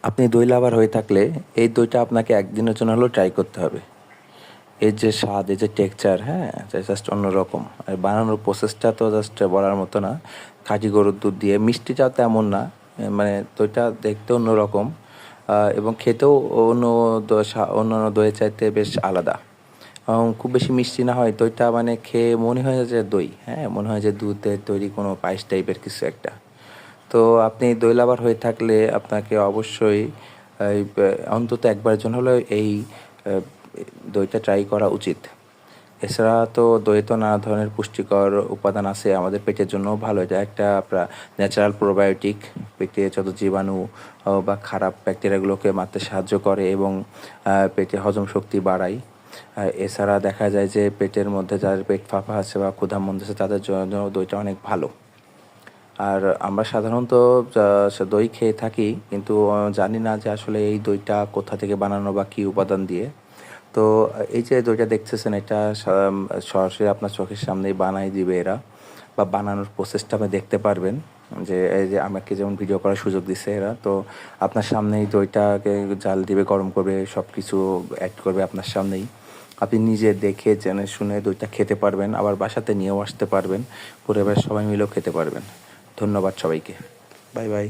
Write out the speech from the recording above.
আপনি দই লাভার হয়ে থাকলে এই দইটা আপনাকে একদিনের জন্য হলেও ট্রাই করতে হবে। এর যে স্বাদ, এই যে টেক্সচার, হ্যাঁ, জাস্ট অন্যরকম। আর বানানোর প্রসেসটা তো জাস্ট বলার মতো না। খাঁটি গরুর দুধ দিয়ে, মিষ্টিটাও তেমন না, মানে দইটা দেখতে অন্যরকম এবং খেতেও অন্যান্য দইয়ের চাইতে বেশ আলাদা। খুব বেশি মিষ্টি না হয় দইটা, মানে খেয়ে মনে হয় যে দই, হ্যাঁ, মনে হয় যে দুধের তৈরি কোনো পায়েস টাইপের কিছু একটা। তো আপনি দই লাভার হয়ে থাকলে আপনাকে অবশ্যই অন্তত একবারের জন্য হলেও এই আহ, দইটা ট্রাই করা উচিত। এছাড়া তো দইয়ে তো নানা ধরনের পুষ্টিকর উপাদান আছে, আমাদের পেটের জন্য ভালো। এটা একটা ন্যাচারাল প্রোবায়োটিক, পেটে যত জীবাণু বা খারাপ ব্যাকটেরিয়াগুলোকে মারতে সাহায্য করে এবং পেটে হজম শক্তি বাড়ায়। এছাড়া দেখা যায় যে পেটের মধ্যে যাদের পেট ফাঁপা আছে বা ক্ষুধা আছে তাদের জন্য দইটা অনেক ভালো। আর আমরা সাধারণত দই খেয়ে থাকি, কিন্তু জানি না যে আসলে এই দইটা কোথা থেকে বানানো বা কী উপাদান দিয়ে। তো এই যে দইটা দেখতেছেন, এটা সরাসরি আপনার চোখের সামনেই বানাই দিবে এরা, বা বানানোর প্রসেসটা আপনি দেখতে পারবেন। যে এই যে আমাকে যেমন ভিডিও করার সুযোগ দিচ্ছে এরা, তো আপনার সামনেই দইটাকে জাল দিবে, গরম করবে, সব কিছু অ্যাড করবে আপনার সামনেই। আপনি নিজে দেখে জেনে শুনে দইটা খেতে পারবেন, আবার বাসাতে নিয়েও আসতে পারবেন, পরিবারের সবাই মিলেও খেতে পারবেন। ধন্যবাদ সবাইকে। Bye bye.